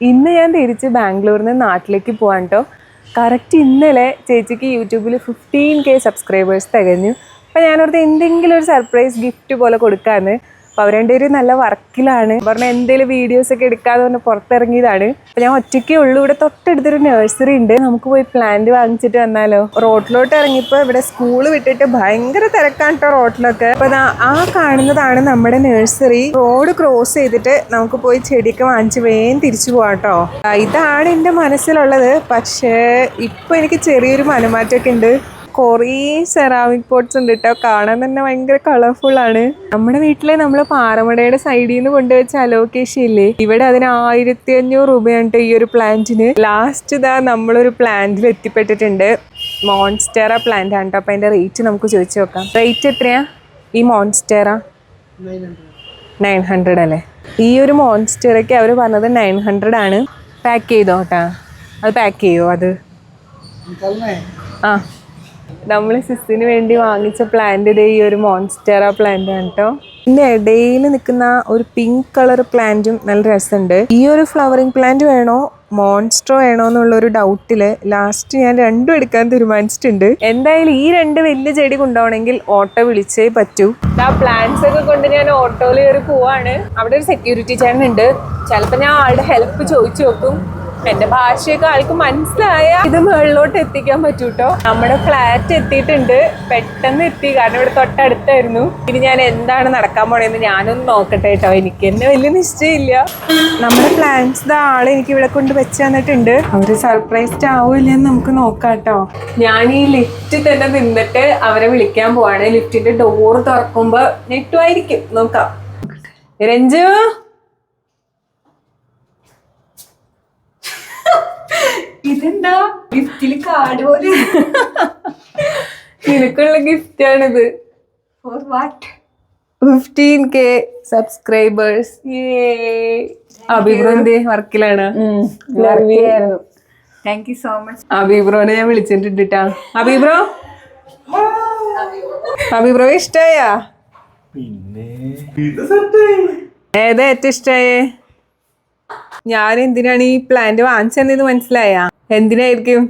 ഇന്ന് ഞാൻ തിരിച്ച് ബാംഗ്ലൂരിൽ നിന്ന് നാട്ടിലേക്ക് പോകാൻ കേട്ടോ. കറക്റ്റ് ഇന്നലെ ചേച്ചിക്ക് യൂട്യൂബിൽ 15K സബ്സ്ക്രൈബേഴ്സ് തികഞ്ഞു. അപ്പോൾ ഞാനോർത്ത് എന്തെങ്കിലും ഒരു സർപ്രൈസ് ഗിഫ്റ്റ് പോലെ കൊടുക്കാമെന്ന്. അപ്പോൾ അവർ രണ്ടുപേരും നല്ല വർക്കിലാണ്. പറഞ്ഞാൽ എന്തെങ്കിലും വീഡിയോസൊക്കെ എടുക്കാതെ പറഞ്ഞ് പുറത്തിറങ്ങിയതാണ്. അപ്പോൾ ഞാൻ ഒറ്റയ്ക്കേ ഉള്ളൂ. ഇവിടെ തൊട്ടടുത്തൊരു നഴ്സറി ഉണ്ട്, നമുക്ക് പോയി പ്ലാന്റ് വാങ്ങിച്ചിട്ട് വന്നാലോ. റോഡിലോട്ട് ഇറങ്ങിയപ്പോൾ ഇവിടെ സ്കൂൾ വിട്ടിട്ട് ഭയങ്കര തിരക്കാണ് കേട്ടോ റോഡിലൊക്കെ. അപ്പോൾ ആ കാണുന്നതാണ് നമ്മുടെ നഴ്സറി. റോഡ് ക്രോസ് ചെയ്തിട്ട് നമുക്ക് പോയി ചെടിയൊക്കെ വാങ്ങിച്ച് വേഗം തിരിച്ചു പോകാം കേട്ടോ. ഇതാണ് എൻ്റെ മനസ്സിലുള്ളത്. പക്ഷേ ഇപ്പോൾ എനിക്ക് ചെറിയൊരു മനമാറ്റമൊക്കെ ഉണ്ട്. കുറേ സെറാമിക് പോട്ട്സ് ഉണ്ട് കേട്ടോ, കാണാൻ തന്നെ ഭയങ്കര കളർഫുൾ ആണ്. നമ്മുടെ വീട്ടിലെ നമ്മൾ പാറമടയുടെ സൈഡിൽ നിന്ന് കൊണ്ടുവച്ച അലോക്കേഷ്യ ഇല്ലേ, ഇവിടെ അതിന് 1500 രൂപയാണ് ഈ ഒരു പ്ലാന്റിന്. ലാസ്റ്റ് ഇതാ നമ്മളൊരു പ്ലാന്റിൽ എത്തിപ്പെട്ടിട്ടുണ്ട്. മോൺസ്റ്റെറ പ്ലാന്റ് ആണ് കേട്ടോ. അപ്പം അതിൻ്റെ റേറ്റ് നമുക്ക് ചോദിച്ചു നോക്കാം. റേറ്റ് എത്രയാ ഈ മോൺസ്റ്റെറ? 900 അല്ലേ? ഈ ഒരു മോൺസ്റ്റെറയ്ക്ക് അവർ പറഞ്ഞത് 900 ആണ്. പാക്ക് ചെയ്തോ കേട്ടാ, അത് പാക്ക് ചെയ്യോ അത്? ആ, നമ്മൾ സിസിന് വേണ്ടി വാങ്ങിച്ച പ്ലാന്റ് ഇതേ ഈ ഒരു മോൺസ്റ്റെറ പ്ലാന്റ് ആണ് കേട്ടോ. ഇതിൻ്റെ ഇടയിൽ നിൽക്കുന്ന ഒരു പിങ്ക് കളർ പ്ലാന്റും നല്ല രസമുണ്ട്. ഈ ഒരു ഫ്ലവറിങ് പ്ലാന്റ് വേണോ മോൺസ്റ്റർ വേണോ എന്നുള്ളൊരു ഡൗട്ടില് ലാസ്റ്റ് ഞാൻ രണ്ടും എടുക്കാൻ തീരുമാനിച്ചിട്ടുണ്ട്. എന്തായാലും ഈ രണ്ട് വലിയ ചെടി കൊണ്ടുപോകണമെങ്കിൽ ഓട്ടോ വിളിച്ചേ പറ്റൂ. ആ പ്ലാന്റ്സ് ഒക്കെ കൊണ്ട് ഞാൻ ഓട്ടോയിൽ കയറി പോവാണ്. അവിടെ ഒരു സെക്യൂരിറ്റി ചേട്ടൻ ഉണ്ട്. ചിലപ്പോൾ ഞാൻ ആളുടെ ഹെൽപ്പ് ചോദിച്ചു നോക്കും. എന്റെ ഭാഷയൊക്കെ ആൾക്ക് മനസ്സിലായ ഇത് മുകളിലോട്ട് എത്തിക്കാൻ പറ്റൂട്ടോ. നമ്മുടെ ഫ്ലാറ്റ് എത്തിയിട്ടുണ്ട്. പെട്ടെന്ന് എത്തി, കാരണം ഇവിടെ തൊട്ടടുത്തായിരുന്നു. ഇനി ഞാൻ എന്താണ് നടക്കാൻ പോണേന്ന് ഞാനൊന്ന് നോക്കട്ടെ കേട്ടോ. എനിക്ക് തന്നെ വലിയ നിശ്ചയമില്ല. നമ്മുടെ പ്ലാൻസ് ആള് എനിക്ക് ഇവിടെ കൊണ്ട് വെച്ച് തന്നിട്ടുണ്ട്. അവര് സർപ്രൈസ്ഡ് ആവില്ലെന്ന് നമുക്ക് നോക്കാം കേട്ടോ. ഞാൻ ഈ ലിഫ്റ്റ് തന്നെ നിന്നിട്ട് അവരെ വിളിക്കാൻ പോവാണ്. ലിഫ്റ്റിന്റെ ഡോറ് തുറക്കുമ്പോ നെറ്റുമായിരിക്കും, നോക്കാം. രഞ്ജു, ഇതെന്താ ഗിഫ്റ്റില് കാർഡ് പോലെ? നിനക്കുള്ള ഗിഫ്റ്റ് ആണിത്. For what? 15K subscribers. അഭിബ്രോന്റെ വർക്കിലാണ്. Thank you so much. അഭിബ്രോനെ ഞാൻ വിളിച്ചിട്ടുണ്ട് ട്ടാ. അഭിബ്രോ, അഭിബ്രോ ഇഷ്ടായാ? ഏതാ ഏറ്റവും ഇഷ്ടായേ? ഞാൻ എന്തിനാണ് ഈ പ്ലാന്റ് വാങ്ങിച്ചതെന്ന് മനസ്സിലായാ? എന്തിനായിരിക്കും?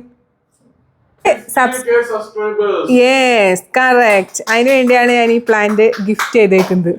Yes, correct. അതിനു വേണ്ടിയാണ് ഞാൻ ഈ പ്ലാന്റ് ഗിഫ്റ്റ് ചെയ്തേക്കുന്നത്.